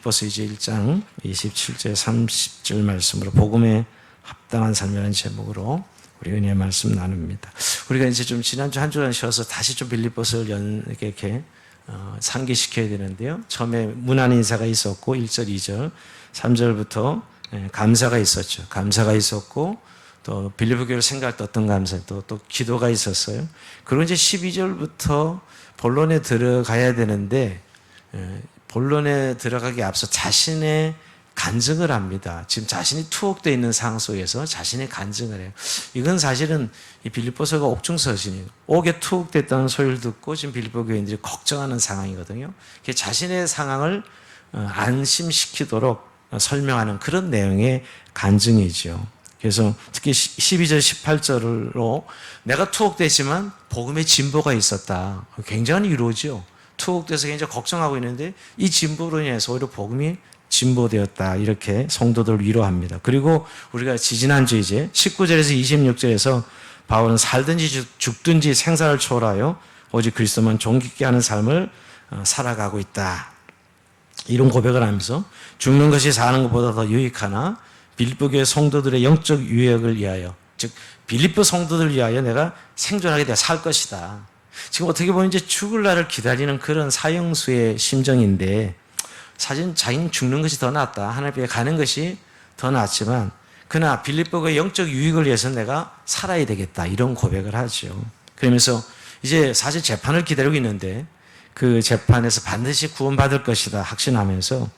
빌립보서 이제 1장 27절 30절 말씀으로 복음에 합당한 삶이라는 제목으로 우리 은혜의 말씀 나눕니다. 우리가 이제 좀 지난주 한 주간 쉬어서 다시 좀 빌립보서를 이렇게 상기시켜야 되는데요. 처음에 문안 인사가 있었고 1절, 2절, 3절부터 감사가 있었죠. 감사가 있었고 또 빌립보 교회를 생각할 때 어떤 감사, 또 기도가 있었어요. 그리고 이제 12절부터 본론에 들어가야 되는데 본론에 들어가기 앞서 자신의 간증을 합니다. 지금 자신이 투옥되어 있는 상황 속에서 자신의 간증을 해요. 이건 사실은 이 빌립보서가 옥중서신이에요. 옥에 투옥됐다는 소리를 듣고 지금 빌립보 교인들이 걱정하는 상황이거든요. 자신의 상황을 안심시키도록 설명하는 그런 내용의 간증이죠. 그래서 특히 12절, 18절로 내가 투옥됐지만 복음의 진보가 있었다. 굉장한 위로죠. 투옥돼서 굉장히 걱정하고 있는데 이 진보로 인해서 오히려 복음이 진보되었다. 이렇게 성도들을 위로합니다. 그리고 우리가 지지난주 이제 19절에서 26절에서 바울은 살든지 죽든지 생사를 초월하여 오직 그리스도만 존귀케 하는 삶을 살아가고 있다. 이런 고백을 하면서 죽는 것이 사는 것보다 더 유익하나 빌립보 교회 성도들의 영적 유익을 위하여, 즉 빌립보 성도들을 위하여 내가 생존하게 되어 살 것이다. 지금 어떻게 보면 이제 죽을 날을 기다리는 그런 사형수의 심정인데 사실 자기는 죽는 것이 더 낫다. 하나님 앞에 가는 것이 더 낫지만 그러나 빌립보의 영적 유익을 위해서 내가 살아야 되겠다. 이런 고백을 하죠. 그러면서 이제 사실 재판을 기다리고 있는데 그 재판에서 반드시 구원받을 것이다 확신하면서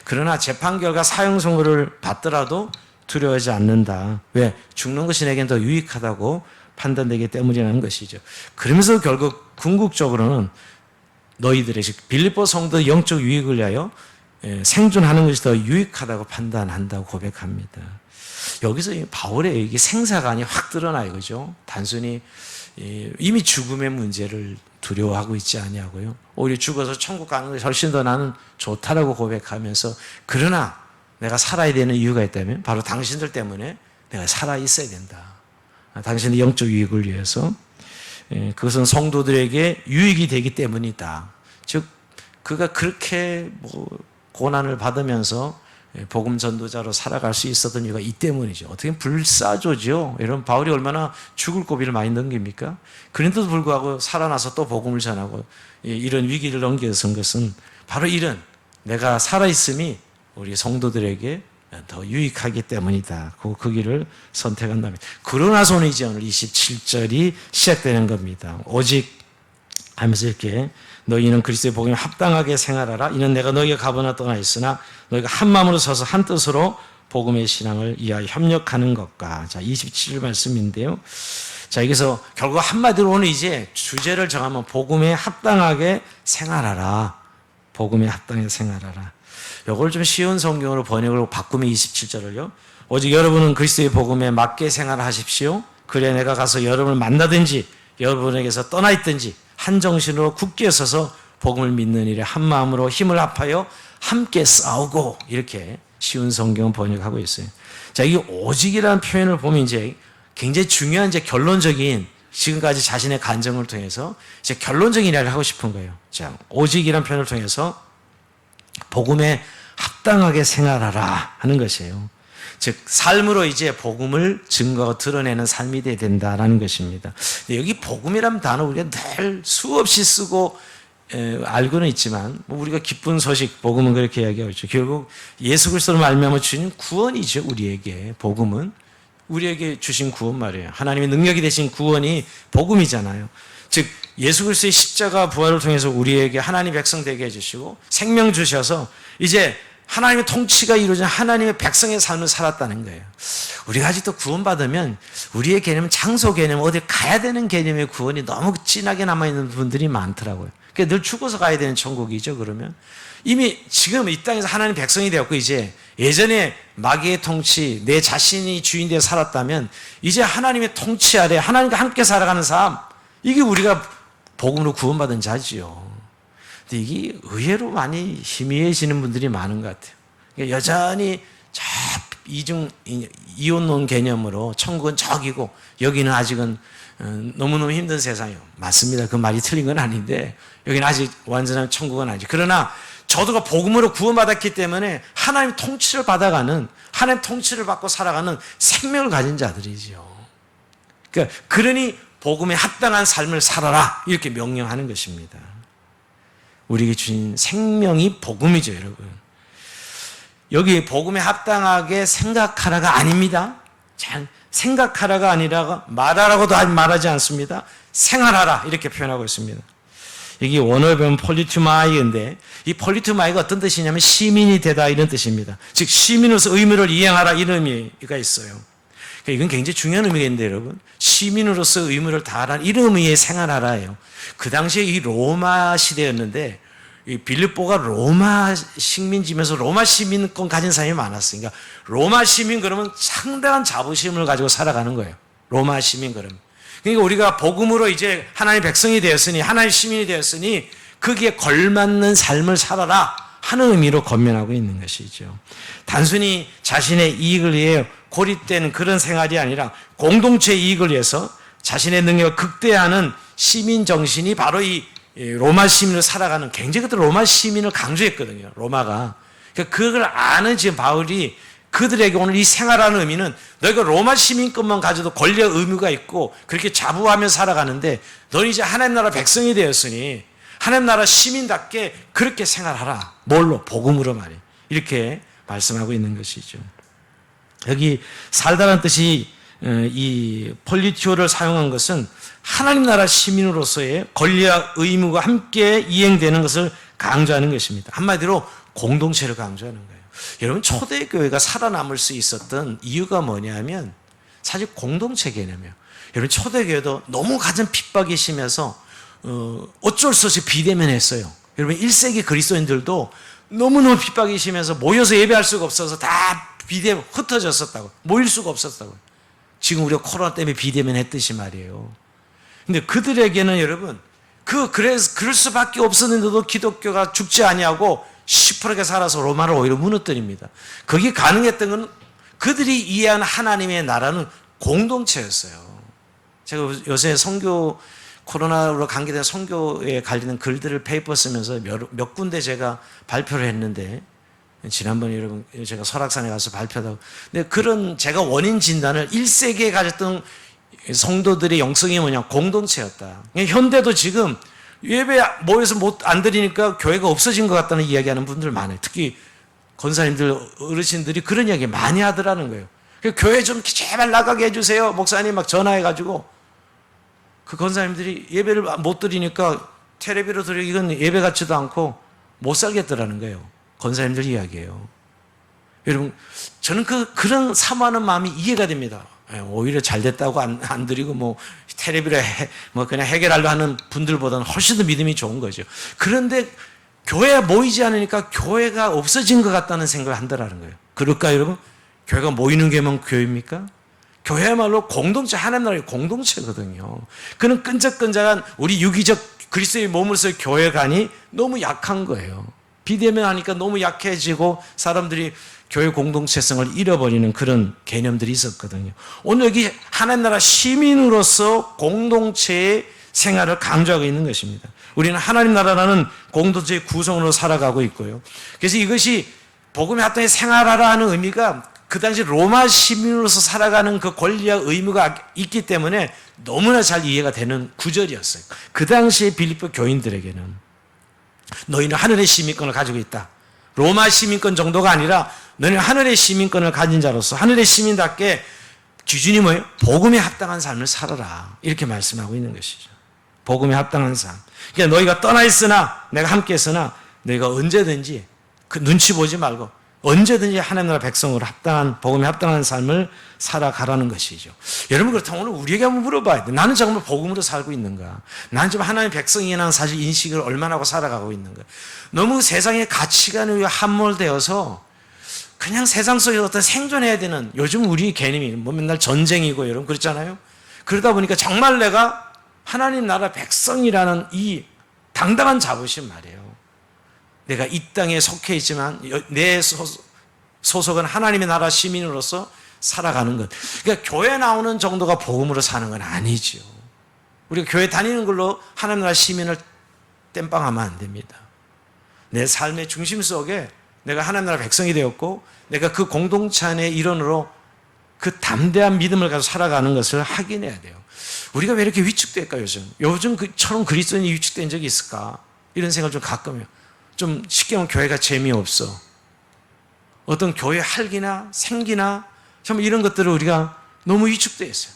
그러나 재판 결과 사형 선고를 받더라도 두려워하지 않는다. 왜? 죽는 것이 내겐 더 유익하다고 판단되기 때문이라는 것이죠. 그러면서 결국 궁극적으로는 너희들의 빌립보 성도의 영적 유익을 위하여 생존하는 것이 더 유익하다고 판단한다고 고백합니다. 여기서 바울의 이게 생사관이 확 드러나요. 그죠? 단순히 이미 죽음의 문제를 두려워하고 있지 아니하고요. 오히려 죽어서 천국 가는 것이 훨씬 더 나는 좋다라고 고백하면서 그러나 내가 살아야 되는 이유가 있다면 바로 당신들 때문에 내가 살아 있어야 된다. 당신의 영적 유익을 위해서 그것은 성도들에게 유익이 되기 때문이다. 즉 그가 그렇게 고난을 받으면서 복음 전도자로 살아갈 수 있었던 이유가 이 때문이죠. 어떻게 보면 불사조죠. 여러분 바울이 얼마나 죽을 고비를 많이 넘깁니까? 그런데도 불구하고 살아나서 또 복음을 전하고 이런 위기를 넘겨선 것은 바로 이런 내가 살아있음이 우리 성도들에게 더 유익하기 때문이다. 그 길을 선택한답니다. 그러나서는 이제 오늘 27절이 시작되는 겁니다. 오직 하면서 이렇게 너희는 그리스도의 복음에 합당하게 생활하라. 이는 내가 너희가 가보나 떠나 있으나 너희가 한 마음으로 서서 한 뜻으로 복음의 신앙을 위하여 협력하는 것과. 자, 27절 말씀인데요. 자, 여기서 결국 한마디로 오늘 이제 주제를 정하면 복음에 합당하게 생활하라. 복음에 합당하게 생활하라. 이걸 좀 쉬운 성경으로 번역을 바꾸면 27절을요. 오직 여러분은 그리스도의 복음에 맞게 생활하십시오. 그래 내가 가서 여러분을 만나든지 여러분에게서 떠나 있든지 한 정신으로 굳게 서서 복음을 믿는 일에 한 마음으로 힘을 합하여 함께 싸우고 이렇게 쉬운 성경을 번역하고 있어요. 자, 이 오직이라는 표현을 보면 이제 굉장히 중요한 이제 결론적인 지금까지 자신의 간증을 통해서 이제 결론적인 이야기를 하고 싶은 거예요. 자, 오직이라는 표현을 통해서 복음에 합당하게 생활하라 하는 것이에요. 즉 삶으로 이제 복음을 증거하고 드러내는 삶이 되어야 된다라는 것입니다. 여기 복음이라는 단어 우리가 늘 수없이 쓰고 알고는 있지만 우리가 기쁜 소식 복음은 그렇게 이야기하고 있죠. 결국 예수 그리스도로 말미암아 주신 구원이죠. 우리에게 복음은 우리에게 주신 구원 말이에요. 하나님의 능력이 되신 구원이 복음이잖아요. 즉 예수 그리스도의 십자가 부활을 통해서 우리에게 하나님 백성 되게 해주시고 생명 주셔서 이제 하나님의 통치가 이루어진 하나님의 백성의 삶을 살았다는 거예요. 우리가 아직도 구원받으면 우리의 개념은 장소 개념, 어디 가야 되는 개념의 구원이 너무 진하게 남아있는 분들이 많더라고요. 그러니까 늘 죽어서 가야 되는 천국이죠. 그러면 이미 지금 이 땅에서 하나님 백성이 되었고 이제 예전에 마귀의 통치, 내 자신이 주인 되어 살았다면 이제 하나님의 통치 아래 하나님과 함께 살아가는 삶, 이게 우리가 복음으로 구원받은 자지요. 근데 이게 의외로 많이 희미해지는 분들이 많은 것 같아요. 그러니까 여전히 저 이혼론 개념으로 천국은 저기고 여기는 아직은 너무너무 힘든 세상이에요. 맞습니다. 그 말이 틀린 건 아닌데 여기는 아직 완전한 천국은 아니죠. 그러나 저도가 복음으로 구원받았기 때문에 하나님 통치를 받아가는, 하나님 통치를 받고 살아가는 생명을 가진 자들이죠. 그러니까 그러니 복음에 합당한 삶을 살아라 이렇게 명령하는 것입니다. 우리에게 주신 생명이 복음이죠, 여러분. 여기 복음에 합당하게 생각하라가 아닙니다. 생각하라가 아니라 말하라고도 말하지 않습니다. 생활하라 이렇게 표현하고 있습니다. 여기 원어에 보면 폴리투마이인데 이 폴리투마이가 어떤 뜻이냐면 시민이 되다 이런 뜻입니다. 즉 시민으로서 의무를 이행하라 이런 의미가 있어요. 그러니까 이건 굉장히 중요한 의미가 있는데 여러분, 시민으로서 의무를 다하라는 이런 의미의 생활하라예요. 그 당시에 이 로마 시대였는데 이 빌립보가 로마 식민지면서 로마 시민권 가진 사람이 많았어요. 그러니까 로마 시민 그러면 상당한 자부심을 가지고 살아가는 거예요. 로마 시민 그러면. 그러니까 우리가 복음으로 이제 하나님의 백성이 되었으니, 하나님의 시민이 되었으니 거기에 걸맞는 삶을 살아라 하는 의미로 권면하고 있는 것이죠. 단순히 자신의 이익을 위해 고립된 그런 생활이 아니라 공동체의 이익을 위해서 자신의 능력을 극대화하는 시민 정신이 바로 이 로마 시민으로 살아가는, 굉장히 그때 로마 시민을 강조했거든요. 로마가. 그러니까 그걸 아는 지금 바울이 그들에게 오늘 이 생활하는 의미는 너희가 로마 시민권만 가져도 권리와 의무가 있고 그렇게 자부하며 살아가는데 너는 이제 하나님 나라 백성이 되었으니 하나님 나라 시민답게 그렇게 생활하라. 뭘로? 복음으로 말이에요. 이렇게 말씀하고 있는 것이죠. 여기 살다라는 뜻이 이 폴리티오를 사용한 것은 하나님 나라 시민으로서의 권리와 의무가 함께 이행되는 것을 강조하는 것입니다. 한마디로 공동체를 강조하는 거예요. 여러분 초대교회가 살아남을 수 있었던 이유가 뭐냐면 사실 공동체 개념이에요. 여러분 초대교회도 너무 가진 핍박이 심해서 어쩔 수 없이 비대면했어요. 여러분 1세기 그리스도인들도 너무너무 핍박이 심해서 모여서 예배할 수가 없어서 다 비대면 흩어졌었다고, 모일 수가 없었다고. 지금 우리가 코로나 때문에 비대면 했듯이 말이에요. 근데 그들에게는 여러분 그럴 수밖에 없었는데도 기독교가 죽지 아니하고 시퍼렇게 살아서 로마를 오히려 무너뜨립니다. 그게 가능했던 건 그들이 이해한 하나님의 나라는 공동체였어요. 제가 요새 선교, 코로나로 관계된 선교에 관련된 글들을 페이퍼 쓰면서 몇 군데 제가 발표를 했는데, 지난번에 여러분 제가 설악산에 가서 발표하고, 근데 그런 제가 원인 진단을 1세기에 가졌던 성도들의 영성이 뭐냐, 공동체였다. 현대도 지금 예배 모여서 안 드리니까 교회가 없어진 것 같다는 이야기하는 분들 많아요. 특히 권사님들, 어르신들이 그런 이야기 많이 하더라는 거예요. 교회 좀 제발 나가게 해주세요. 목사님 막 전화해가지고 그 권사님들이 예배를 못 드리니까 텔레비로 드리고 이건 예배 같지도 않고 못 살겠더라는 거예요. 권사님들 이야기예요. 여러분 저는 그런 사모하는 마음이 이해가 됩니다. 오히려 잘 됐다고 안 드리고 뭐 텔레비로 그냥 해결하려 하는 분들보다는 훨씬 더 믿음이 좋은 거죠. 그런데 교회에 모이지 않으니까 교회가 없어진 것 같다는 생각을 한다는 거예요. 그럴까요, 여러분? 교회가 모이는 게만 교회입니까? 교회야말로 공동체, 하나님 나라의 공동체거든요. 그는 끈적끈적한 우리 유기적 그리스도의 몸으로서의 교회관이 너무 약한 거예요. 비대면 하니까 너무 약해지고 사람들이 교회 공동체성을 잃어버리는 그런 개념들이 있었거든요. 오늘 여기 하나님 나라 시민으로서 공동체의 생활을 강조하고 있는 것입니다. 우리는 하나님 나라라는 공동체의 구성으로 살아가고 있고요. 그래서 이것이 복음의 합당히 생활하라 하는 의미가 그 당시 로마 시민으로서 살아가는 그 권리와 의무가 있기 때문에 너무나 잘 이해가 되는 구절이었어요. 그 당시에 빌립보 교인들에게는 너희는 하늘의 시민권을 가지고 있다. 로마 시민권 정도가 아니라 너희는 하늘의 시민권을 가진 자로서 하늘의 시민답게 기준이 뭐예요? 복음에 합당한 삶을 살아라. 이렇게 말씀하고 있는 것이죠. 복음에 합당한 삶. 그러니까 너희가 떠나 있으나 내가 함께 있으나 너희가 언제든지 그 눈치 보지 말고 언제든지 하나님 나라 백성으로 합당한, 복음에 합당한 삶을 살아가라는 것이죠. 여러분 그렇다면 오늘 우리에게 한번 물어봐야 돼. 나는 정말 복음으로 살고 있는가? 나는 좀 하나님의 백성이라는 사실 인식을 얼마나 하고 살아가고 있는가? 너무 세상의 가치관에 의해 함몰되어서 그냥 세상 속에서 어떤 생존해야 되는, 요즘 우리 개념이 뭐 맨날 전쟁이고 여러분 그렇잖아요. 그러다 보니까 정말 내가 하나님 나라 백성이라는 이 당당한 자부심 말이에요. 내가 이 땅에 속해 있지만 내 소속은 하나님의 나라 시민으로서 살아가는 것. 그러니까 교회 나오는 정도가 복음으로 사는 건 아니죠. 우리가 교회 다니는 걸로 하나님 나라 시민을 땜빵하면 안 됩니다. 내 삶의 중심 속에 내가 하나님 나라 백성이 되었고 내가 그 공동체 안의 일원으로 그 담대한 믿음을 가지고 살아가는 것을 확인해야 돼요. 우리가 왜 이렇게 위축될까 요즘 그처럼 그리스도인이 위축된 적이 있을까? 이런 생각을 좀 가끔 해요. 좀 쉽게 하면 교회가 재미없어. 어떤 교회 활기나 생기나 참 이런 것들을 우리가 너무 위축되어 있어요.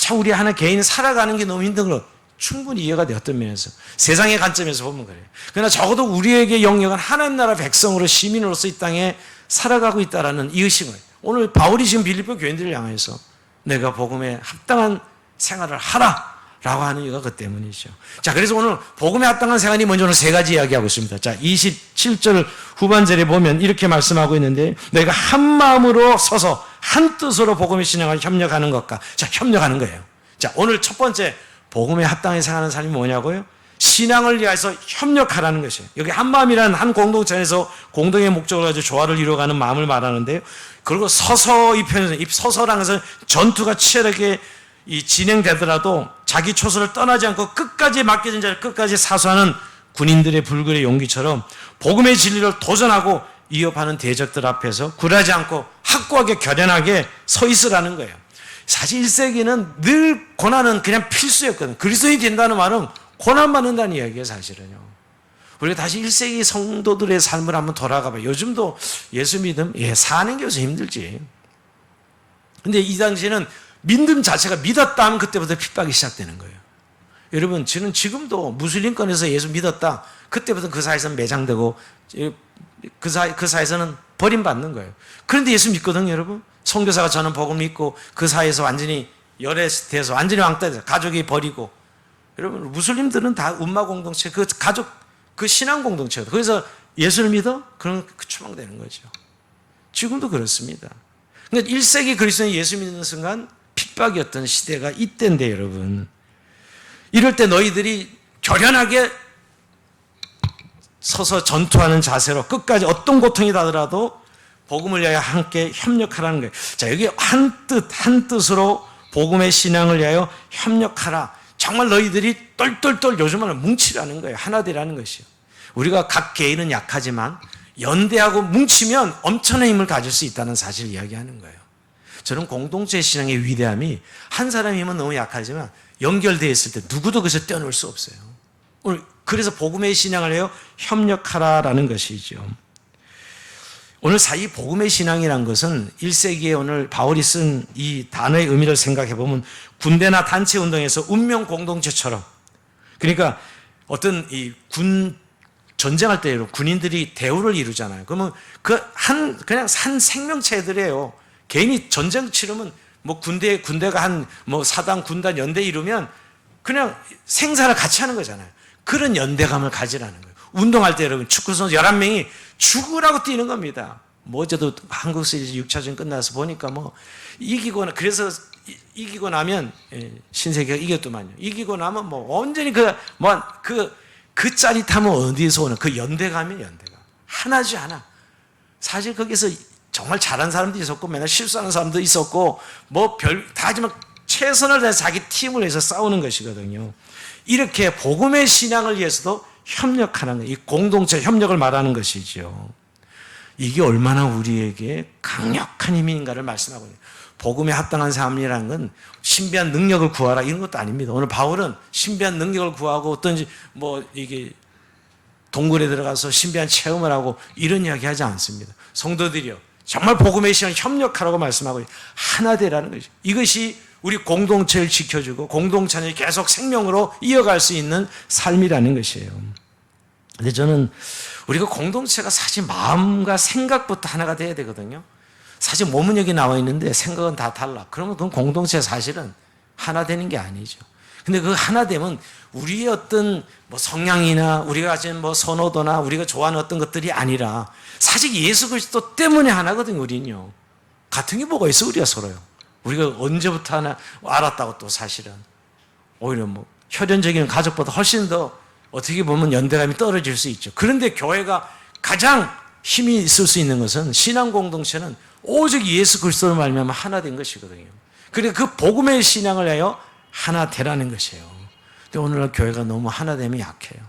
참 우리 하나 개인 살아가는 게 너무 힘든 걸 충분히 이해가 돼요. 어떤 면에서 세상의 관점에서 보면 그래요. 그러나 적어도 우리에게 영역은 하나님 나라 백성으로 시민으로서 이 땅에 살아가고 있다라는 이 의식을 오늘 바울이 지금 빌립보 교인들을 향해서 내가 복음에 합당한 생활을 하라라고 하는 이유가 그 때문이죠. 자, 그래서 오늘 복음에 합당한 생활이 먼저 오늘 세 가지 이야기하고 있습니다. 자, 27절 후반절에 보면 이렇게 말씀하고 있는데 내가 한 마음으로 서서 한 뜻으로 복음의 신앙을 협력하는 것과 자, 협력하는 거예요. 자, 오늘 첫 번째 복음에 합당하게 생활하는 삶이 뭐냐고요? 신앙을 위해서 협력하라는 것이에요. 여기 한 마음이라는 한 공동체에서 공동의 목적을 가지고 조화를 이루어가는 마음을 말하는데요. 그리고 서서 이 편에서 이 서서라는 것은 전투가 치열하게 진행되더라도 자기 초소를 떠나지 않고 끝까지 맡겨진 자를 끝까지 사수하는 군인들의 불굴의 용기처럼 복음의 진리를 도전하고 위협하는 대적들 앞에서 굴하지 않고 확고하게 결연하게 서 있으라는 거예요. 사실 1세기는 늘 고난은 그냥 필수였거든요. 그리스도인이 된다는 말은 고난받는다는 이야기예요, 사실은요. 우리가 다시 1세기 성도들의 삶을 한번 돌아가 봐요. 요즘도 예수 믿음, 사는 게 요새 힘들지. 근데 이 당시에는 믿음 자체가 믿었다 하면 그때부터 핍박이 시작되는 거예요. 여러분, 저는 지금도 무슬림권에서 예수 믿었다. 그때부터 그 사회에서는 매장되고 그 사회에서는 버림받는 거예요. 그런데 예수 믿거든요, 여러분. 선교사가 저는 복음을 믿고 그 사회에서 완전히 열애돼서 완전히 왕따 돼서 가족이 버리고 여러분 무슬림들은 다 음마 공동체 그 가족 그 신앙 공동체거든요. 그래서 예수를 믿어? 그럼 추방되는 거죠. 지금도 그렇습니다. 그러니까 1세기 그리스도인 예수 믿는 순간 핍박이었던 시대가 이때인데 여러분 이럴 때 너희들이 결연하게 서서 전투하는 자세로 끝까지 어떤 고통이 나더라도 복음을 위하여 함께 협력하라는 거예요. 자, 여기 한 뜻으로 복음의 신앙을 위하여 협력하라. 정말 너희들이 똘똘똘 요즘은 뭉치라는 거예요. 하나 되라는 것이요. 우리가 각 개인은 약하지만 연대하고 뭉치면 엄청난 힘을 가질 수 있다는 사실을 이야기하는 거예요. 저는 공동체 신앙의 위대함이 한 사람의 힘은 너무 약하지만 연결되어 있을 때 누구도 그것을 떼어놓을 수 없어요. 오늘 그래서 복음의 신앙을 해요. 협력하라라는 것이죠. 오늘 이 복음의 신앙이란 것은 1세기에 오늘 바울이 쓴 이 단어의 의미를 생각해 보면 군대나 단체 운동에서 운명 공동체처럼 그러니까 어떤 이 전쟁할 때 군인들이 대우를 이루잖아요. 그러면 그냥 한 생명체들이에요. 개인이 전쟁 치르면 뭐 군대가 한 뭐 사단 군단 연대 이루면 그냥 생사를 같이 하는 거잖아요. 그런 연대감을 가지라는 거예요. 운동할 때 여러분 축구선수 11명이 죽으라고 뛰는 겁니다. 뭐 어제도 한국 시리즈 6차전 끝나서 보니까 뭐 그래서 이기고 나면 신세계가 이겼더만요. 이기고 나면 뭐 온전히 그 짜릿함은 어디에서 오는 그 연대감이에요. 연대감 하나지 하나. 사실 거기서 정말 잘한 사람도 있었고 맨날 실수하는 사람도 있었고 뭐 다 하지만 최선을 다해서 자기 팀을 위해서 싸우는 것이거든요. 이렇게 복음의 신앙을 위해서도 협력하는 거예요. 이 공동체 협력을 말하는 것이죠. 이게 얼마나 우리에게 강력한 힘인가를 말씀하고 있어요. 복음에 합당한 삶이라는 건 신비한 능력을 구하라 이런 것도 아닙니다. 오늘 바울은 신비한 능력을 구하고 어떤지 이게 동굴에 들어가서 신비한 체험을 하고 이런 이야기 하지 않습니다. 성도들이요. 정말 복음의 신앙을 협력하라고 말씀하고 하나 되라는 거죠. 이것이 우리 공동체를 지켜주고 공동체를 계속 생명으로 이어갈 수 있는 삶이라는 것이에요. 근데 저는 우리가 공동체가 사실 마음과 생각부터 하나가 돼야 되거든요. 사실 몸은 여기 나와 있는데 생각은 다 달라. 그러면 그건 공동체 사실은 하나 되는 게 아니죠. 근데 그 하나 되면 우리의 어떤 성향이나 우리가 가진 선호도나 우리가 좋아하는 어떤 것들이 아니라 사실 예수 그리스도 때문에 하나거든요. 우리는요. 같은 게 뭐가 있어 우리가 서로요. 우리가 언제부터 하나 알았다고 또 사실은 오히려 혈연적인 가족보다 훨씬 더 어떻게 보면 연대감이 떨어질 수 있죠. 그런데 교회가 가장 힘이 있을 수 있는 것은 신앙 공동체는 오직 예수 그리스도로 말미암아 하나 된 것이거든요. 그래서 그 복음의 신앙을 하여 하나 되라는 것이에요. 근데 오늘날 교회가 너무 하나 되면 약해요.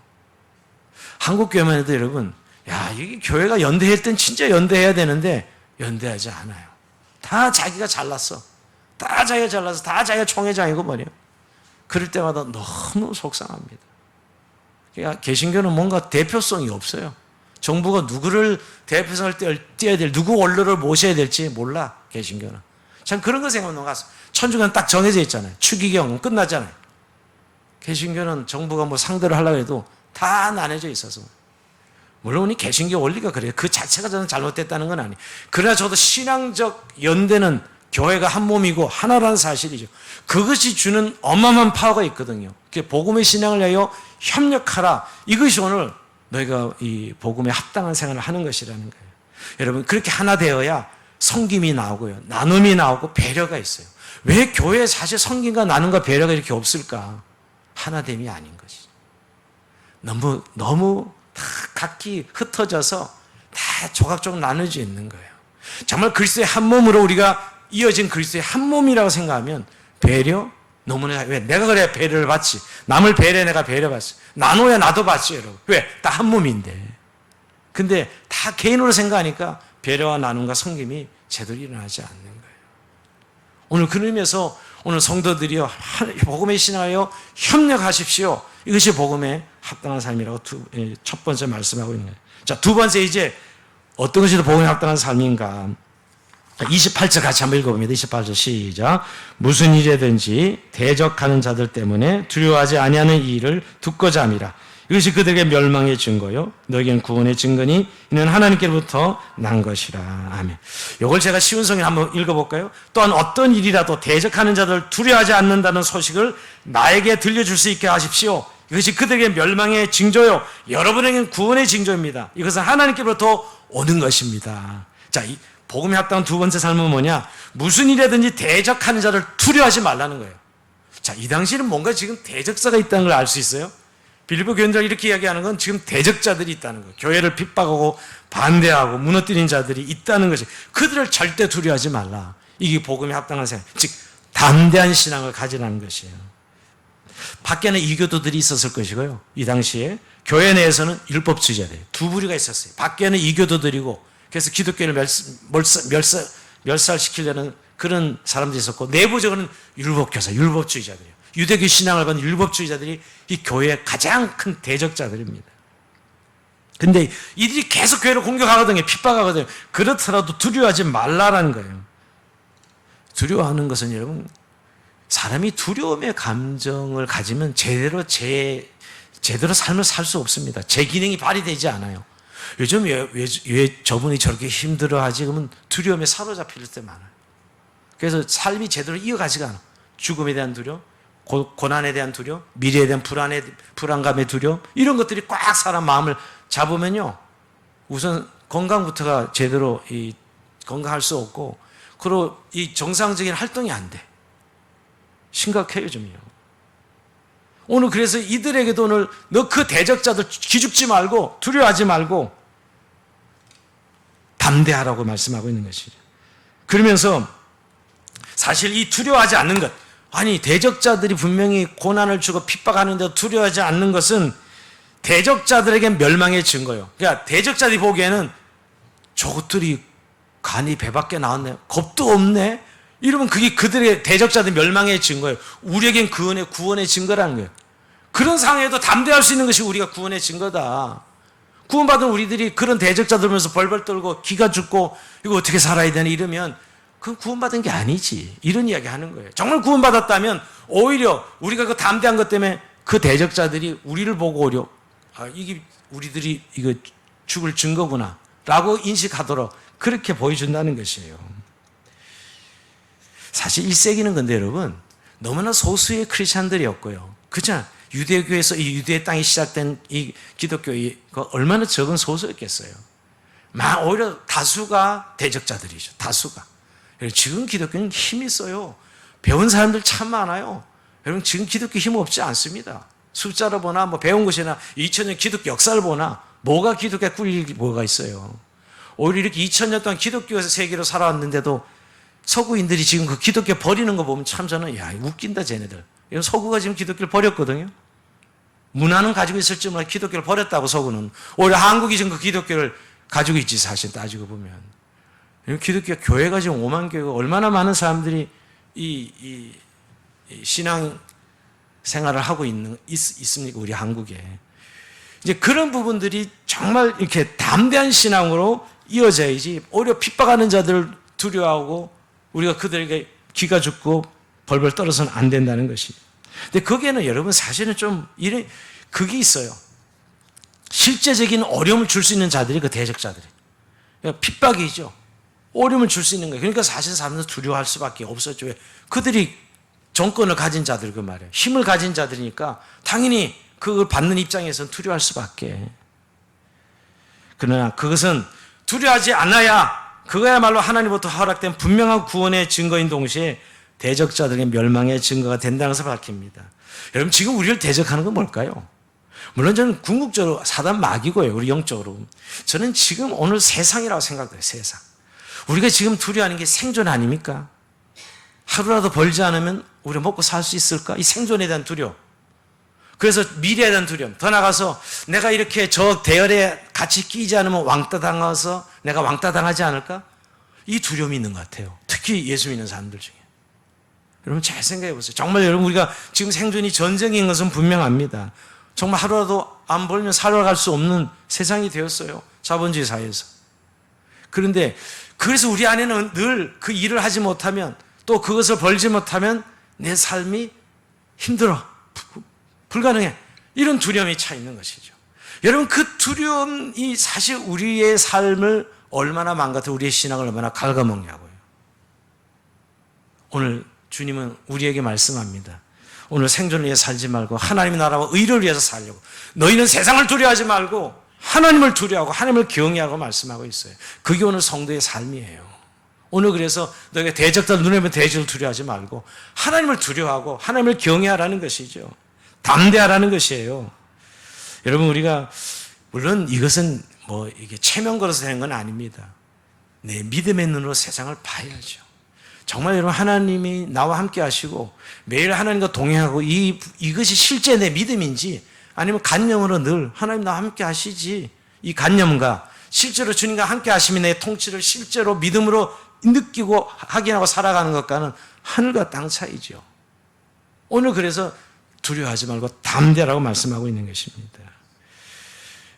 한국 교회만 해도 여러분, 야, 이게 교회가 연대할 땐 진짜 연대해야 되는데 연대하지 않아요. 다 자기가 잘났어. 다 자기가 잘나서 다 자기가 총회장이고 말이에요. 그럴 때마다 너무 속상합니다. 그러니까 개신교는 뭔가 대표성이 없어요. 정부가 누구를 대표성을 띄어야 될, 누구 원로를 모셔야 될지 몰라, 개신교는. 참 그런 거 생각하면 가서 천주교는 딱 정해져 있잖아요. 추기경 끝나잖아요. 개신교는 정부가 뭐 상대를 하려고 해도 다 나눠져 있어서. 물론 이 개신교 원리가 그래요. 그 자체가 저는 잘못됐다는 건 아니에요. 그러나 저도 신앙적 연대는 교회가 한 몸이고 하나라는 사실이죠. 그것이 주는 어마어마한 파워가 있거든요. 복음의 신앙을 위하여 협력하라. 이것이 오늘 너희가 이 복음에 합당한 생활을 하는 것이라는 거예요. 여러분, 그렇게 하나 되어야 섬김이 나오고요. 나눔이 나오고 배려가 있어요. 왜 교회에 사실 섬김과 나눔과 배려가 이렇게 없을까? 하나됨이 아닌 것이죠. 너무 다 각기 흩어져서 다 조각조각 나눠져 있는 거예요. 정말 그리스도의 한 몸으로 우리가 이어진 그리스도의 한 몸이라고 생각하면 배려? 너무나, 왜? 내가 그래야 배려를 받지. 남을 배려해 내가 배려받지. 나눠야 나도 받지, 여러분. 왜? 다 한 몸인데. 근데 다 개인으로 생각하니까 배려와 나눔과 섬김이 제대로 일어나지 않는 거예요. 오늘 그런 의미에서 오늘 성도들이요, 복음의 신앙하여 협력하십시오. 이것이 복음의 합당한 삶이라고 첫 번째 말씀하고 있는 거예요. 자, 두 번째 이제 어떤 것이 더 복음에 합당한 삶인가? 28절 같이 한번 읽어봅니다. 28절 시작. 무슨 일이든지 대적하는 자들 때문에 두려워하지 아니하는 이 일을 두고자 함이라. 이것이 그들에게 멸망의 증거요 너에게는 구원의 증거니 이는 하나님께로부터 난 것이라. 아멘. 이걸 제가 쉬운 성경 한번 읽어볼까요? 또한 어떤 일이라도 대적하는 자들 두려워하지 않는다는 소식을 나에게 들려줄 수 있게 하십시오. 이것이 그들에게 멸망의 징조요 여러분에게는 구원의 징조입니다. 이것은 하나님께로부터 오는 것입니다. 자, 이 복음에 합당한 두 번째 삶은 뭐냐? 무슨 일이든지 대적하는 자를 두려워하지 말라는 거예요. 자, 이 당시에는 뭔가 지금 대적자가 있다는 걸 알 수 있어요. 빌립보 교인들 이렇게 이야기하는 건 지금 대적자들이 있다는 거예요. 교회를 핍박하고 반대하고 무너뜨린 자들이 있다는 것이, 그들을 절대 두려워하지 말라. 이게 복음에 합당한 생각, 즉 담대한 신앙을 가지라는 것이에요. 밖에는 이교도들이 있었을 것이고요. 이 당시에 교회 내에서는 율법주의자들 두 부류가 있었어요. 밖에는 이교도들이고, 그래서 기독교를 멸살시키려는 그런 사람들이 있었고, 내부적으로는 율법교사, 율법주의자들이에요. 유대교 신앙을 받는 율법주의자들이 이 교회의 가장 큰 대적자들입니다. 근데 이들이 계속 교회를 공격하거든요. 핍박하거든요. 그렇더라도 두려워하지 말라라는 거예요. 두려워하는 것은 여러분, 사람이 두려움의 감정을 가지면 제대로 삶을 살 수 없습니다. 제 기능이 발휘되지 않아요. 요즘 왜 저분이 저렇게 힘들어하지? 그러면 두려움에 사로잡힐 때 많아요. 그래서 삶이 제대로 이어가지가 않아. 죽음에 대한 두려움, 고난에 대한 두려움, 미래에 대한 불안감의 두려움, 이런 것들이 꽉 사람 마음을 잡으면요, 우선 건강부터가 제대로 건강할 수 없고, 그리고 이 정상적인 활동이 안 돼. 심각해요, 좀요. 오늘 그래서 이들에게도 오늘 너 그 대적자들 기죽지 말고 두려워하지 말고 담대하라고 말씀하고 있는 것이죠. 그러면서 사실 이 두려워하지 않는 것, 아니 대적자들이 분명히 고난을 주고 핍박하는데도 두려워하지 않는 것은 대적자들에게 멸망의 증거예요. 그러니까 대적자들이 보기에는 저것들이 간이 배 밖에 나왔네, 겁도 없네, 이러면 그게 그들의 대적자들 멸망의 증거예요. 우리에겐 구원의 증거라는 거예요. 그런 상황에도 담대할 수 있는 것이 우리가 구원의 증거다. 구원받은 우리들이 그런 대적자들 보면서 벌벌 떨고 기가 죽고 이거 어떻게 살아야 되나 이러면 그건 구원받은 게 아니지, 이런 이야기 하는 거예요. 정말 구원받았다면 오히려 우리가 그 담대한 것 때문에 그 대적자들이 우리를 보고 오히려 이게 우리들이 이거 죽을 증거구나 라고 인식하도록 그렇게 보여준다는 것이에요. 사실 1세기는 근데 여러분 너무나 소수의 크리스찬들이었고요. 그렇잖아요. 유대교에서 이 유대 땅이 시작된 이 기독교가 얼마나 적은 소수였겠어요. 오히려 다수가 대적자들이죠. 다수가. 지금 기독교는 힘이 있어요. 배운 사람들 참 많아요. 여러분 지금 기독교 힘 없지 않습니다. 숫자를 보나 뭐 배운 것이나 2000년 기독교 역사를 보나 뭐가 기독교에 꿀릴 뭐가 있어요. 오히려 이렇게 2000년 동안 기독교에서 세계로 살아왔는데도 서구인들이 지금 그 기독교 버리는 거 보면 참 저는 야 웃긴다 쟤네들. 서구가 지금 기독교를 버렸거든요. 문화는 가지고 있을지 몰라 기독교를 버렸다고 서구는. 오히려 한국이 지금 그 기독교를 가지고 있지 사실 따지고 보면. 기독교 교회가 지금 5만 교회가 얼마나 많은 사람들이 이 신앙 생활을 하고 있습니까? 우리 한국에. 이제 그런 부분들이 정말 이렇게 담대한 신앙으로 이어져야지 오히려 핍박하는 자들을 두려워하고 우리가 그들에게 기가 죽고 벌벌 떨어서는 안 된다는 것이. 근데 거기에는 여러분 사실은 좀 그게 있어요. 실제적인 어려움을 줄 수 있는 자들이 그 대적자들이. 그러니까 핍박이죠. 어려움을 줄 수 있는 거예요. 그러니까 사실 사람들은 두려워할 수밖에 없었죠. 왜? 그들이 정권을 가진 자들 그 말이에요. 힘을 가진 자들이니까 당연히 그걸 받는 입장에서는 두려워할 수밖에. 그러나 그것은 두려워하지 않아야 그거야말로 하나님부터 허락된 분명한 구원의 증거인 동시에 대적자들의 멸망의 증거가 된다는 것을 밝힙니다. 여러분 지금 우리를 대적하는 건 뭘까요? 물론 저는 궁극적으로 사단 마귀고요. 우리 영적으로. 저는 지금 오늘 세상이라고 생각해요. 세상. 우리가 지금 두려워하는 게 생존 아닙니까? 하루라도 벌지 않으면 우리가 먹고 살 수 있을까? 이 생존에 대한 두려움. 그래서 미래에 대한 두려움. 더 나가서 내가 이렇게 저 대열에 같이 끼지 않으면 왕따 당해서 내가 왕따 당하지 않을까? 이 두려움이 있는 것 같아요. 특히 예수 믿는 사람들 중에. 여러분 잘 생각해 보세요. 정말 여러분 우리가 지금 생존이 전쟁인 것은 분명합니다. 정말 하루라도 안 벌면 살아갈 수 없는 세상이 되었어요. 자본주의 사회에서. 그런데 그래서 우리 안에는 늘 그 일을 하지 못하면 또 그것을 벌지 못하면 내 삶이 힘들어. 불가능해. 이런 두려움이 차 있는 것이죠. 여러분 그 두려움이 사실 우리의 삶을 얼마나 망가뜨려 우리의 신앙을 얼마나 갉아먹냐고요. 오늘 주님은 우리에게 말씀합니다. 오늘 생존을 위해 살지 말고 하나님의 나라와 의를 위해서 살려고. 너희는 세상을 두려워하지 말고 하나님을 두려워하고 하나님을 경외하고 말씀하고 있어요. 그게 오늘 성도의 삶이에요. 오늘 그래서 너희가 대적들 눈에 보면 대적을 두려워하지 말고 하나님을 두려워하고 하나님을 경외하라는 것이죠. 담대하라는 것이에요. 여러분 우리가 물론 이것은 뭐 이게 체면 걸어서 되는 건 아닙니다. 내 믿음의 눈으로 세상을 봐야죠. 정말 여러분 하나님이 나와 함께 하시고 매일 하나님과 동행하고 이것이 실제 내 믿음인지 아니면 간념으로 늘 하나님 나와 함께 하시지 이 간념과 실제로 주님과 함께 하심이 내 통치를 실제로 믿음으로 느끼고 확인하고 살아가는 것과는 하늘과 땅 차이죠. 오늘 그래서 두려워하지 말고 담대라고 말씀하고 있는 것입니다.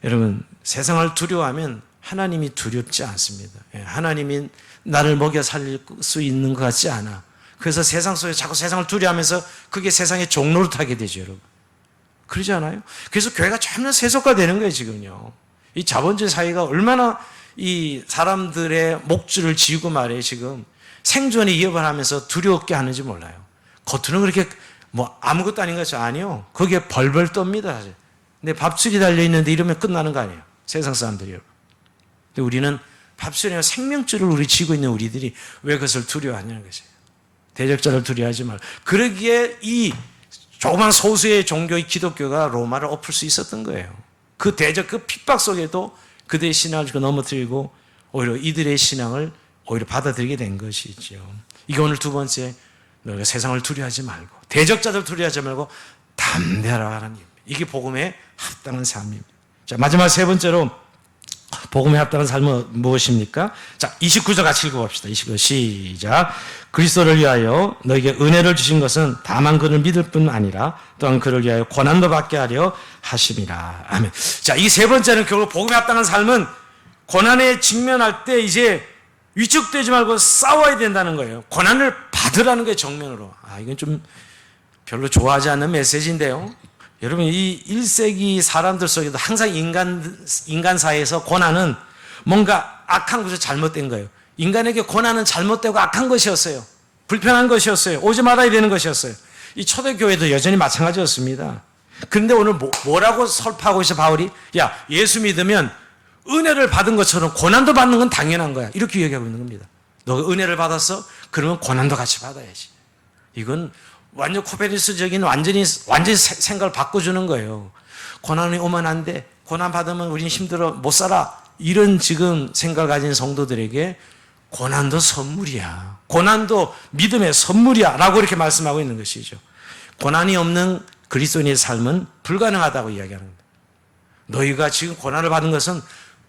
여러분 세상을 두려워하면 하나님이 두렵지 않습니다. 하나님이 나를 먹여 살릴 수 있는 것 같지 않아. 그래서 세상 속에 자꾸 세상을 두려워하면서 그게 세상의 종로를 타게 되죠, 여러분. 그러지 않아요? 그래서 교회가 점점 세속화되는 거예요, 지금요. 이 자본주의 사회가 얼마나 이 사람들의 목줄을 지우고 말이에요, 지금. 생존에 이어을 하면서 두렵게 하는지 몰라요. 겉으로는 그렇게 뭐 아무것도 아닌 것이 아니요. 거기에 벌벌 떱니다, 사실. 근데 밥줄이 달려있는데 이러면 끝나는 거 아니에요. 세상 사람들이요. 근데 우리는 밥줄이나 생명줄을 우리 쥐고 있는 우리들이 왜 그것을 두려워하냐는 것이에요. 대적자를 두려워하지 말고. 그러기에 이 조그만 소수의 종교의 기독교가 로마를 엎을 수 있었던 거예요. 그 대적, 그 핍박 속에도 그들의 신앙을 넘어뜨리고 오히려 이들의 신앙을 오히려 받아들이게 된 것이죠. 이게 오늘 두 번째, 너희가 세상을 두려워하지 말고 대적자들 두려워하지 말고 담대하라 하나님. 이게 복음에 합당한 삶입니다. 자, 마지막 세 번째로 복음에 합당한 삶은 무엇입니까? 자, 29절 같이 읽어봅시다. 29절 시작. 그리스도를 위하여 너에게 은혜를 주신 것은 다만 그를 믿을 뿐 아니라 또한 그를 위하여 고난도 받게 하려 하심이라. 아멘. 자, 이 세 번째는 결국 복음에 합당한 삶은 고난에 직면할 때 이제 위축되지 말고 싸워야 된다는 거예요. 고난을 받으라는 거예요, 정면으로. 이건 좀 별로 좋아하지 않는 메시지인데요. 여러분, 이 1세기 사람들 속에도 항상 인간 사회에서 고난은 뭔가 악한 것이 잘못된 거예요. 인간에게 고난은 잘못되고 악한 것이었어요. 불편한 것이었어요. 오지 말아야 되는 것이었어요. 이 초대교회도 여전히 마찬가지였습니다. 그런데 오늘 뭐라고 설파하고 있어, 바울이? 야, 예수 믿으면 은혜를 받은 것처럼 고난도 받는 건 당연한 거야. 이렇게 얘기하고 있는 겁니다. 너가 은혜를 받았어? 그러면 고난도 같이 받아야지. 이건 완전 코페르니쿠스적인 완전히 생각을 바꿔주는 거예요. 고난이 오면 안 돼. 고난 받으면 우리는 힘들어 못 살아. 이런 지금 생각을 가진 성도들에게 고난도 선물이야. 고난도 믿음의 선물이야. 라고 이렇게 말씀하고 있는 것이죠. 고난이 없는 그리스도인의 삶은 불가능하다고 이야기하는 겁니다. 너희가 지금 고난을 받은 것은,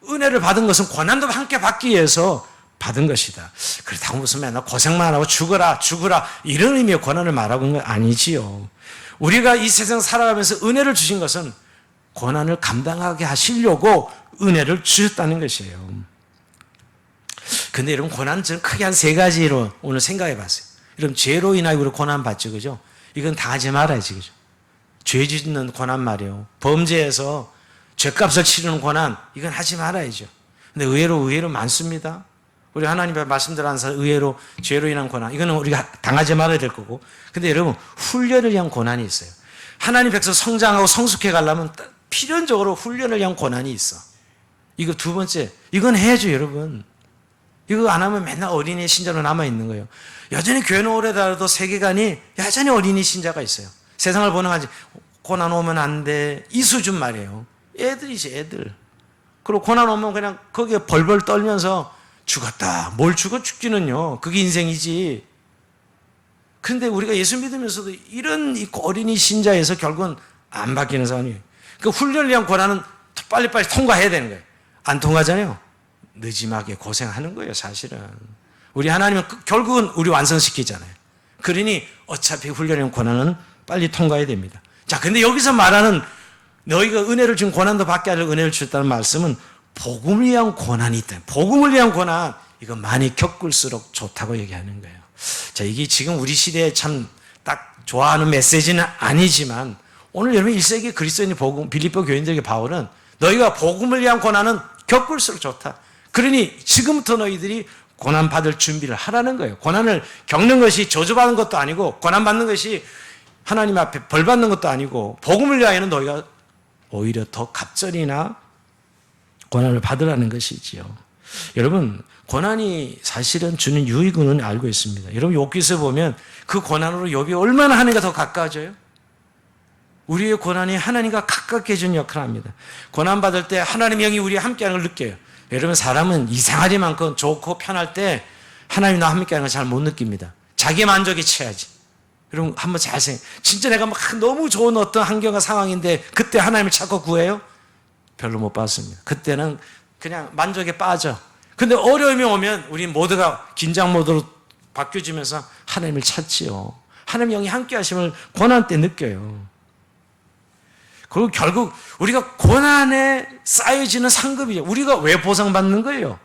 은혜를 받은 것은 고난도 함께 받기 위해서 받은 것이다. 그렇다고 무슨 맨날 고생만 하고 죽어라 이런 의미의 고난을 말하고 있는 건 아니지요. 우리가 이 세상 살아가면서 은혜를 주신 것은 고난을 감당하게 하시려고 은혜를 주셨다는 것이에요. 근데 여러분, 고난은 저는 크게 한 세 가지로 오늘 생각해 봤어요. 여러분, 죄로 인하여 우리 고난 받죠, 그죠? 이건 당하지 말아야지, 그죠? 죄 짓는 고난 말이에요. 범죄에서 죄값을 치르는 고난, 이건 하지 말아야죠. 근데 의외로 많습니다. 우리 하나님의 말씀대로 하는 사람, 의외로 죄로 인한 고난, 이거는 우리가 당하지 말아야 될 거고. 근데 여러분, 훈련을 위한 고난이 있어요. 하나님 백성 성장하고 성숙해 가려면 필연적으로 훈련을 위한 고난이 있어. 이거 두 번째, 이건 해야죠, 여러분. 이거 안 하면 맨날 어린이 신자로 남아있는 거예요. 여전히 교회는 오래 다녀도 세계관이 여전히 어린이 신자가 있어요. 세상을 보는 거지. 고난 오면 안 돼. 이 수준 말이에요. 애들이지, 애들. 그리고 고난 오면 그냥 거기에 벌벌 떨면서 죽었다. 뭘 죽지는요. 그게 인생이지. 그런데 우리가 예수 믿으면서도 이런 어린이 신자에서 결국은 안 바뀌는 사람이에요. 그 훈련을 위한 고난은 빨리빨리 통과해야 되는 거예요. 안 통과하잖아요. 늦지막에 고생하는 거예요, 사실은. 우리 하나님은 결국은 우리 완성시키잖아요. 그러니 어차피 훈련의 고난은 빨리 통과해야 됩니다. 자, 근데 여기서 말하는 너희가 은혜를 준 고난도 받게 하려고 은혜를 주셨다는 말씀은 복음을 위한 고난이 있다. 복음을 위한 고난, 이거 많이 겪을수록 좋다고 얘기하는 거예요. 자, 이게 지금 우리 시대에 참 딱 좋아하는 메시지는 아니지만 오늘 여러분 1세기 그리스도인의 복음, 빌립보 교인들에게 바울은 너희가 복음을 위한 고난은 겪을수록 좋다. 그러니 지금부터 너희들이 고난 받을 준비를 하라는 거예요. 고난을 겪는 것이 저주받는 것도 아니고 고난받는 것이 하나님 앞에 벌 받는 것도 아니고 복음을 위하여는 너희가 오히려 더 갑절이나 고난을 받으라는 것이지요. 여러분, 고난이 사실은 주는 유익은 알고 있습니다. 여러분, 욥기서 보면 그 고난으로 욥이 얼마나 하나님과 더 가까워져요? 우리의 고난이 하나님과 가깝게 해주는 역할을 합니다. 고난받을 때 하나님의 영이 우리와 함께하는 걸 느껴요. 여러분, 사람은 이상하리만큼 좋고 편할 때 하나님 나와 함께하는 걸 잘 못 느낍니다. 자기 만족에 채야지. 여러분, 한번 잘 생각해. 진짜 내가 막 너무 좋은 어떤 환경과 상황인데 그때 하나님을 찾고 구해요? 별로 못 받습니다. 그때는 그냥 만족에 빠져. 근데 어려움이 오면 우리 모두가 긴장 모드로 바뀌어지면서 하나님을 찾지요. 하나님 영이 함께 하심을 고난 때 느껴요. 그리고 결국 우리가 고난에 쌓여지는 상급이죠. 우리가 왜 보상받는 거예요?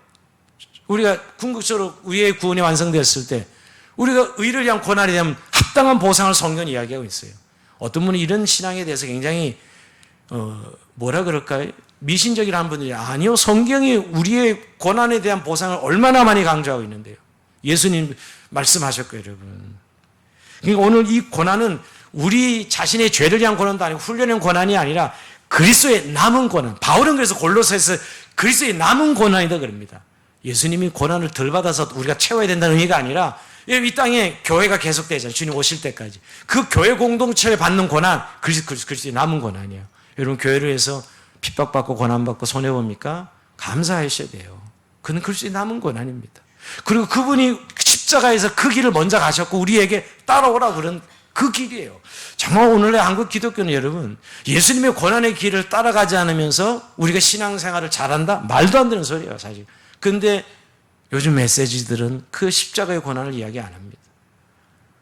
우리가 궁극적으로 우리의 구원이 완성됐을 때 우리가 의를 위한 고난이 되면 합당한 보상을 성경은 이야기하고 있어요. 어떤 분은 이런 신앙에 대해서 굉장히 뭐라 그럴까요? 미신적이라는 분들이 아니요, 성경이 우리의 고난에 대한 보상을 얼마나 많이 강조하고 있는데요. 예수님 말씀하셨고요, 여러분. 그러니까 오늘 이 고난은 우리 자신의 죄를 위한 고난도 아니고 훈련의 고난이 아니라 그리스도의 남은 고난. 바울은 그래서 골로새에서 그리스도의 남은 고난이다 그럽니다. 예수님이 고난을 덜 받아서 우리가 채워야 된다는 의미가 아니라 이 땅에 교회가 계속되잖아요. 주님 오실 때까지. 그 교회 공동체에 받는 고난, 그리스도의 남은 고난이에요. 여러분, 교회를 위해서 핍박받고 고난받고 손해봅니까? 감사하셔야 돼요. 그는 그리스도의 남은 고난입니다. 그리고 그분이 십자가에서 그 길을 먼저 가셨고 우리에게 따라오라고 그런 그 길이에요. 정말 오늘의 한국 기독교는 여러분, 예수님의 고난의 길을 따라가지 않으면서 우리가 신앙생활을 잘한다? 말도 안 되는 소리예요, 사실. 근데 요즘 메시지들은 그 십자가의 고난을 이야기 안 합니다.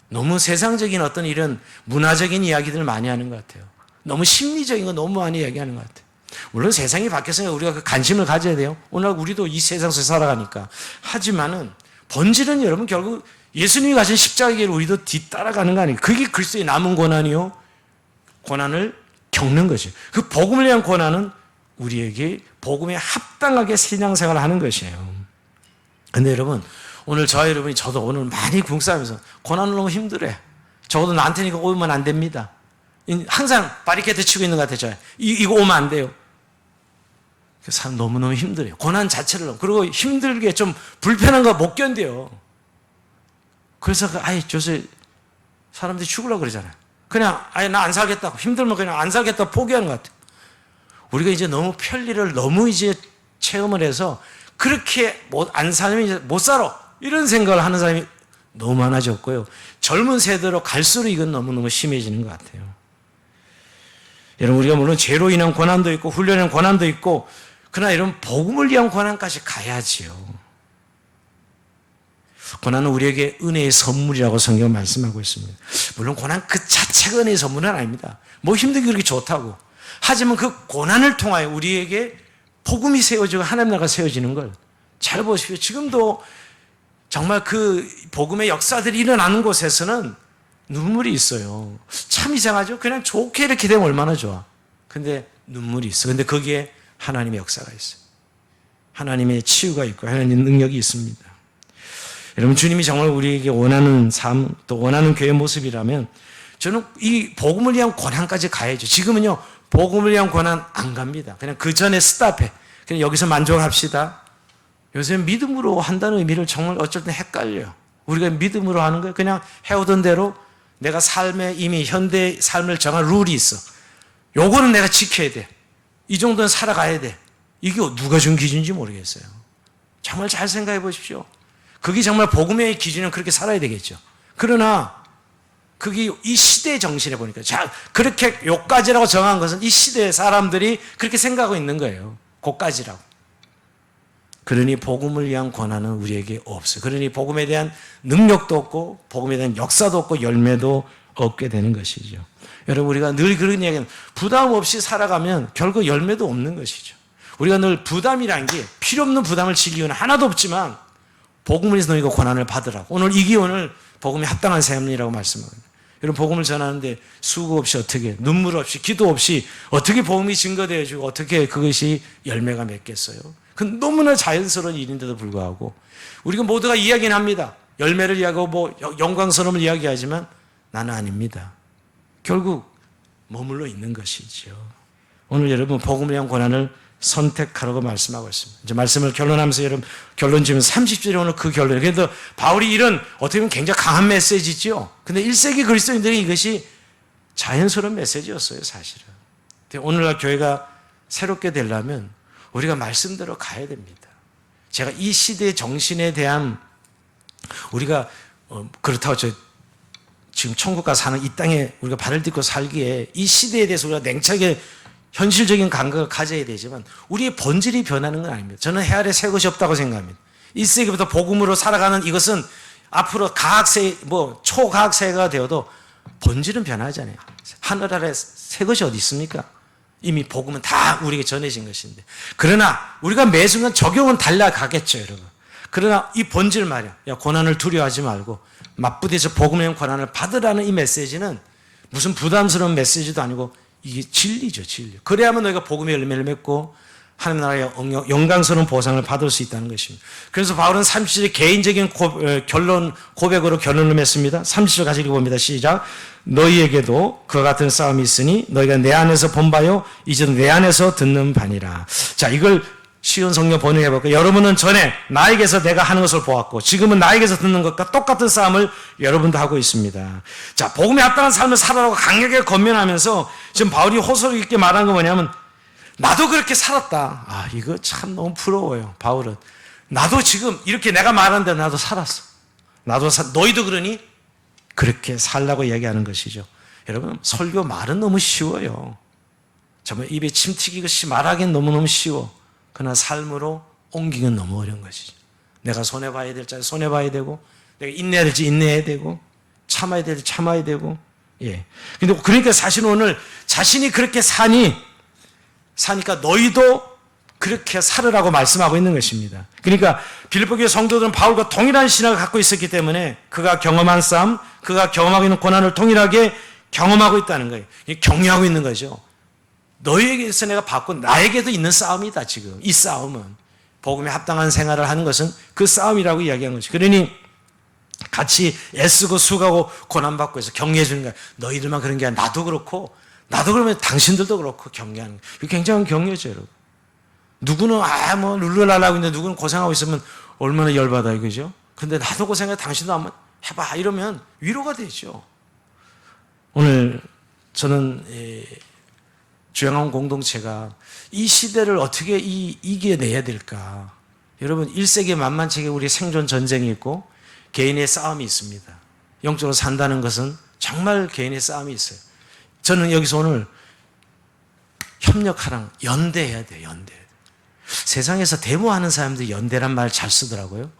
너무 세상적인 어떤 이런 문화적인 이야기들을 많이 하는 것 같아요. 너무 심리적인 거 너무 많이 이야기하는 것 같아요. 물론 세상이 바뀌었으니까 우리가 그 관심을 가져야 돼요. 오늘 우리도 이 세상 속에 살아가니까. 하지만은 본질은 여러분 결국 예수님이 가신 십자가의 길을 우리도 뒤따라가는 거 아니에요. 그게 그리스도의 남은 고난이요. 고난을 겪는 것이에요. 그 복음을 위한 고난은 우리에게 복음에 합당하게 신앙생활을 하는 것이에요. 근데 여러분, 오늘 저와 여러분이 저도 오늘 많이 궁싸면서 고난을 너무 힘들어요. 적어도 나한테는 이거 오면 안 됩니다. 항상 바리케이트 치고 있는 것 같아요. 이거 오면 안 돼요. 사람 너무너무 힘들어요. 고난 자체를. 그리고 힘들게 좀 불편한 거 못 견뎌요. 그래서 아예 요새 사람들이 죽으려고 그러잖아요. 그냥 아예 나 안 살겠다고. 힘들면 그냥 안 살겠다고 포기하는 것 같아요. 우리가 이제 너무 편리를 너무 이제 체험을 해서 그렇게 안 살면 이제 못 살아. 이런 생각을 하는 사람이 너무 많아졌고요. 젊은 세대로 갈수록 이건 너무너무 심해지는 것 같아요. 여러분, 우리가 물론 죄로 인한 고난도 있고 훈련의 고난도 있고, 그러나 이런 복음을 위한 고난까지 가야지요. 고난은 우리에게 은혜의 선물이라고 성경은 말씀하고 있습니다. 물론 고난 그 자체가 은혜의 선물은 아닙니다. 뭐 힘들게 그렇게 좋다고. 하지만 그 고난을 통하여 우리에게 복음이 세워지고 하나님 나라가 세워지는 걸 잘 보십시오. 지금도 정말 그 복음의 역사들이 일어나는 곳에서는 눈물이 있어요. 참 이상하죠? 그냥 좋게 이렇게 되면 얼마나 좋아. 근데 눈물이 있어. 근데 거기에 하나님의 역사가 있어요. 하나님의 치유가 있고 하나님의 능력이 있습니다. 여러분, 주님이 정말 우리에게 원하는 삶, 또 원하는 교회 모습이라면 저는 이 복음을 위한 고난까지 가야죠. 지금은요, 복음을 위한 고난 안 갑니다. 그냥 그 전에 스탑해. 그냥 여기서 만족합시다. 요새 믿음으로 한다는 의미를 정말 어쩔 땐 헷갈려요. 우리가 믿음으로 하는 거예요. 그냥 해오던 대로 내가 삶에 이미 현대 삶을 정한 룰이 있어. 요거는 내가 지켜야 돼. 이 정도는 살아가야 돼. 이게 누가 준 기준인지 모르겠어요. 정말 잘 생각해 보십시오. 그게 정말 복음의 기준은 그렇게 살아야 되겠죠. 그러나 그게 이 시대의 정신에 보니까 자, 그렇게 요까지라고 정한 것은 이 시대의 사람들이 그렇게 생각하고 있는 거예요. 고까지라고. 그러니 복음을 위한 권한은 우리에게 없어요. 그러니 복음에 대한 능력도 없고 복음에 대한 역사도 없고 열매도 얻게 되는 것이죠. 여러분, 우리가 늘 그런 이야기는 부담 없이 살아가면 결국 열매도 없는 것이죠. 우리가 늘 부담이란 게 필요 없는 부담을 질 이유는 하나도 없지만 복음을 위해서 너희가 고난을 받으라고. 오늘 이 기원을 복음에 합당한 삶이라고 말씀합니다. 여러분, 복음을 전하는데 수고 없이 어떻게, 눈물 없이, 기도 없이 어떻게 복음이 증거되어지고 어떻게 그것이 열매가 맺겠어요? 그건 너무나 자연스러운 일인데도 불구하고 우리가 모두가 이야기는 합니다. 열매를 이야기하고 뭐 영광스러움을 이야기하지만 나는 아닙니다. 결국 머물러 있는 것이죠. 오늘 여러분, 복음을 위한 고난을 선택하라고 말씀하고 있습니다. 이제 말씀을 결론하면서 여러분, 결론 지으면 30절에 오늘 그 결론. 그래도 바울이 이런 어떻게 보면 굉장히 강한 메시지죠. 근데 1세기 그리스도인들이 이것이 자연스러운 메시지였어요, 사실은. 오늘날 교회가 새롭게 되려면 우리가 말씀대로 가야 됩니다. 제가 이 시대의 정신에 대한 우리가 그렇다고 지금 천국 가서 사는 이 땅에 우리가 발을 딛고 살기에 이 시대에 대해서 우리가 냉철하게 현실적인 감각을 가져야 되지만 우리의 본질이 변하는 건 아닙니다. 저는 해 아래 새 것이 없다고 생각합니다. 1세기부터 복음으로 살아가는 이것은 앞으로 가학세, 초가학세가 되어도 본질은 변하잖아요. 하늘 아래 새 것이 어디 있습니까? 이미 복음은 다 우리에게 전해진 것인데. 그러나 우리가 매 순간 적용은 달라가겠죠, 여러분. 그러나 이 본질 말이야. 야, 고난을 두려워하지 말고 맞부딪혀 복음의 고난을 받으라는 이 메시지는 무슨 부담스러운 메시지도 아니고 이게 진리죠, 진리. 그래야만 너희가 복음의 열매를 맺고 하나님 나라의 영광스러운 보상을 받을 수 있다는 것입니다. 그래서 바울은 30절에 개인적인 고백으로 결론을 맺습니다. 30절 같이 읽어봅니다. 시작. 너희에게도 그와 같은 싸움이 있으니 너희가 내 안에서 본 바요 이제 내 안에서 듣는 바니라. 자, 이걸 쉬운 성경 번역해 볼까요? 여러분은 전에 나에게서 내가 하는 것을 보았고 지금은 나에게서 듣는 것과 똑같은 싸움을 여러분도 하고 있습니다. 자, 복음에 합당한 삶을 살아라고 강하게 권면하면서 지금 바울이 호소력 있게 말한 건 뭐냐면 나도 그렇게 살았다. 아, 이거 참 너무 부러워요. 바울은 나도 지금 이렇게 내가 말하는데 나도 살았어. 너희도 그러니 그렇게 살라고 이야기하는 것이죠. 여러분, 설교 말은 너무 쉬워요. 정말 입에 침 튀기듯이 말하기는 너무너무 쉬워. 그러나 삶으로 옮기기는 너무 어려운 것이죠. 내가 손해봐야 될 자리 손해봐야 되고, 내가 인내해야 될지 인내해야 되고, 참아야 될지 참아야 되고, 예. 근데 그러니까 사실 오늘 자신이 그렇게 사니까 너희도 그렇게 살으라고 말씀하고 있는 것입니다. 그러니까 빌립보 교회 성도들은 바울과 동일한 신학을 갖고 있었기 때문에 그가 경험한 싸움, 그가 경험하고 있는 고난을 동일하게 경험하고 있다는 거예요. 격려하고 있는 거죠. 너희에게서 내가 받고 나에게도 있는 싸움이다, 지금. 이 싸움은. 복음에 합당한 생활을 하는 것은 그 싸움이라고 이야기한 거죠. 그러니 같이 애쓰고 수고하고 고난받고 해서 격려해 주는 거야. 너희들만 그런 게 아니라 나도 그렇고, 나도 그러면 당신들도 그렇고 격려하는 거예요. 이거 굉장한 격려죠, 여러분. 누구는 룰루랄라고 있는데 누구는 고생하고 있으면 얼마나 열받아, 이거죠. 근데 나도 고생해, 당신도 한번 해봐, 이러면 위로가 되죠. 오늘 저는 주양한 공동체가 이 시대를 어떻게 이겨내야 될까. 여러분, 1세기에 만만치 않게 우리 생존 전쟁이 있고 개인의 싸움이 있습니다. 영적으로 산다는 것은 정말 개인의 싸움이 있어요. 저는 여기서 오늘 협력하라. 연대해야 돼요. 연대. 세상에서 데모하는 사람들이 연대란 말 잘 쓰더라고요.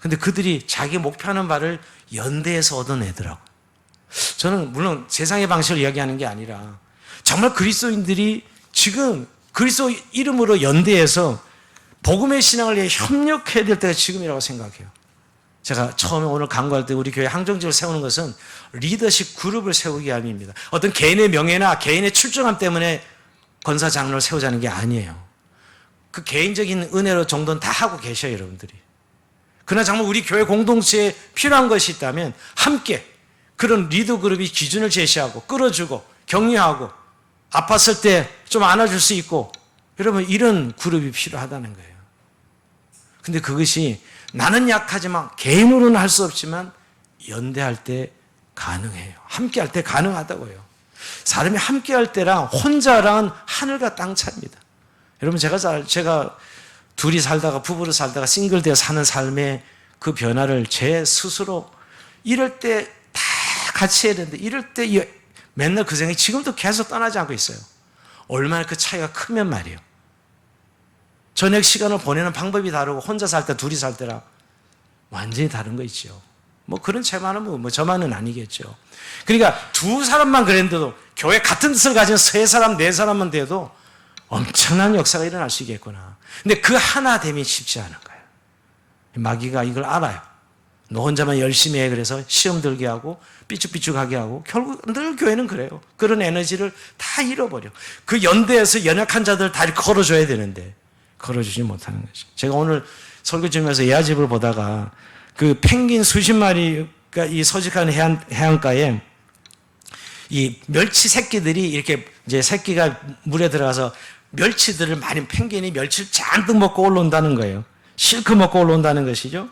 근데 그들이 자기 목표하는 바를 연대해서 얻어내더라고요. 저는 물론 세상의 방식을 이야기하는 게 아니라 정말 그리스도인들이 지금 그리스도 이름으로 연대해서 복음의 신앙을 위해 협력해야 될 때가 지금이라고 생각해요. 제가 처음에 오늘 강구할 때 우리 교회 항정직을 세우는 것은 리더십 그룹을 세우기 위함입니다. 어떤 개인의 명예나 개인의 출중함 때문에 권사 장로를 세우자는 게 아니에요. 그 개인적인 은혜로 정도는 다 하고 계셔요, 여러분들이. 그러나 정말 우리 교회 공동체에 필요한 것이 있다면 함께 그런 리더 그룹이 기준을 제시하고 끌어주고 격려하고 아팠을 때 좀 안아줄 수 있고, 여러분 이런 그룹이 필요하다는 거예요. 근데 그것이 나는 약하지만 개인으로는 할 수 없지만 연대할 때 가능해요. 함께 할 때 가능하다고요. 사람이 함께 할 때랑 혼자랑은 하늘과 땅 차이입니다. 여러분 제가 둘이 살다가 부부로 살다가 싱글되어 사는 삶의 그 변화를 제 스스로 이럴 때 다 같이 해야 되는데 이럴 때 맨날 그 생각이 지금도 계속 떠나지 않고 있어요. 얼마나 그 차이가 크면 말이에요. 저녁 시간을 보내는 방법이 다르고 혼자 살 때 둘이 살 때랑 완전히 다른 거 있죠. 뭐 그런 차이만은 뭐 저만은 아니겠죠. 그러니까 두 사람만 그랬는데도 교회 같은 뜻을 가진 세 사람, 네 사람만 돼도 엄청난 역사가 일어날 수 있겠구나. 근데 그 하나됨이 쉽지 않은 거예요. 마귀가 이걸 알아요. 너 혼자만 열심히 해. 그래서 시험 들게 하고 삐죽삐죽하게 하고 결국 늘 교회는 그래요. 그런 에너지를 다 잃어버려. 그 연대에서 연약한 자들 다리 걸어줘야 되는데 걸어주지 못하는 거죠. 제가 오늘 설교 중에서 예아집을 보다가 그 펭귄 수십 마리가 이 서식하는 해안가에 이 멸치 새끼들이 이렇게 이제 새끼가 물에 들어가서 멸치들을 많이 펭귄이 멸치를 잔뜩 먹고 올라온다는 거예요. 실컷 먹고 올라온다는 것이죠.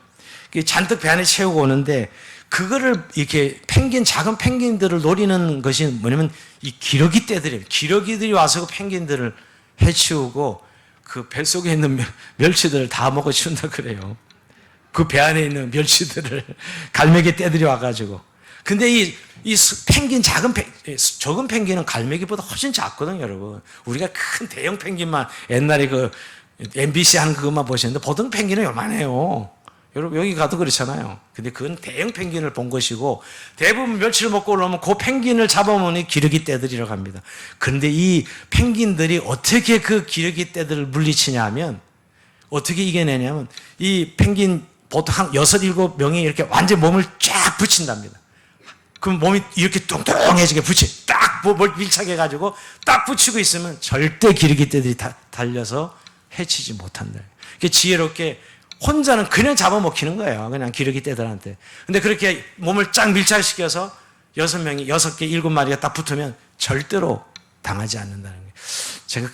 잔뜩 배 안에 채우고 오는데 그거를 이렇게 작은 펭귄들을 노리는 것이 뭐냐면 이 기러기 떼들이에요. 기러기들이 와서 그 펭귄들을 해치우고 그 뱃속에 있는 멸치들을 다 먹어 치운다 그래요. 그 배 안에 있는 멸치들을 갈매기 떼들이 와가지고. 근데 이 펭귄 적은 펭귄은 갈매기보다 훨씬 작거든요, 여러분. 우리가 큰 대형 펭귄만 옛날에 그 MBC 한 그것만 보시는데 보통 펭귄은 요만해요. 여러분 여기 가도 그렇잖아요. 근데 그건 대형 펭귄을 본 것이고 대부분 멸치를 먹고 올라오면 그 펭귄을 잡아먹는 기러기 떼들이라고 합니다. 그런데 이 펭귄들이 어떻게 그 기러기 떼들을 물리치냐 하면 어떻게 이겨내냐면 이 펭귄 보통 한 6, 7명이 이렇게 완전 몸을 쫙 붙인답니다. 그럼 몸이 이렇게 뚱뚱해지게 딱 밀착해 가지고 딱 붙이고 있으면 절대 기러기 떼들이 달려서 해치지 못한다. 지혜롭게 혼자는 그냥 잡아먹히는 거예요. 그냥 기러기 떼들한테. 근데 그렇게 몸을 쫙 밀착시켜서 6개, 7마리가 딱 붙으면 절대로 당하지 않는다는 거예요. 제가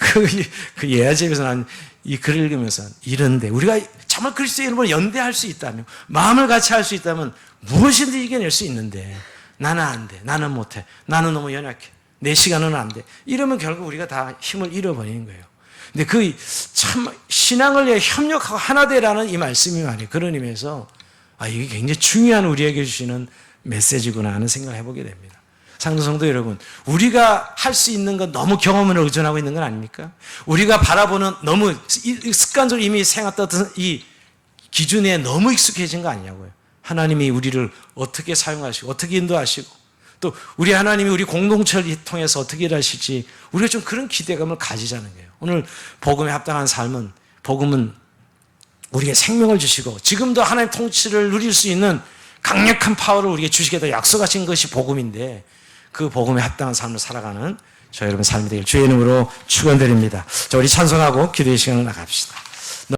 그 예아집에서 난 이 글을 읽으면서 이런데 우리가 정말 그리스도의 이름으로 연대할 수 있다면, 마음을 같이 할 수 있다면 무엇이든지 이겨낼 수 있는데 나는 안 돼. 나는 못 해. 나는 너무 연약해. 내 시간은 안 돼. 이러면 결국 우리가 다 힘을 잃어버리는 거예요. 근데 참 신앙을 위해 협력하고 하나 되라는 이 말씀이 말이에요. 그런 의미에서 이게 굉장히 중요한 우리에게 주시는 메시지구나 하는 생각을 해보게 됩니다. 상도성도 여러분, 우리가 할 수 있는 건 너무 경험을 의존하고 있는 건 아닙니까? 우리가 바라보는 너무 습관적으로 이미 생각했던 이 기준에 너무 익숙해진 거 아니냐고요. 하나님이 우리를 어떻게 사용하시고 어떻게 인도하시고 또 우리 하나님이 우리 공동체를 통해서 어떻게 일하실지 우리가 좀 그런 기대감을 가지자는 거예요. 오늘 복음에 합당한 삶은, 복음은 우리에게 생명을 주시고 지금도 하나님 통치를 누릴 수 있는 강력한 파워를 우리에게 주시겠다 약속하신 것이 복음인데 그 복음에 합당한 삶을 살아가는 저 여러분 삶이 되길 주의 이름으로 축원드립니다. 자, 우리 찬송하고 기도의 시간을 나갑시다.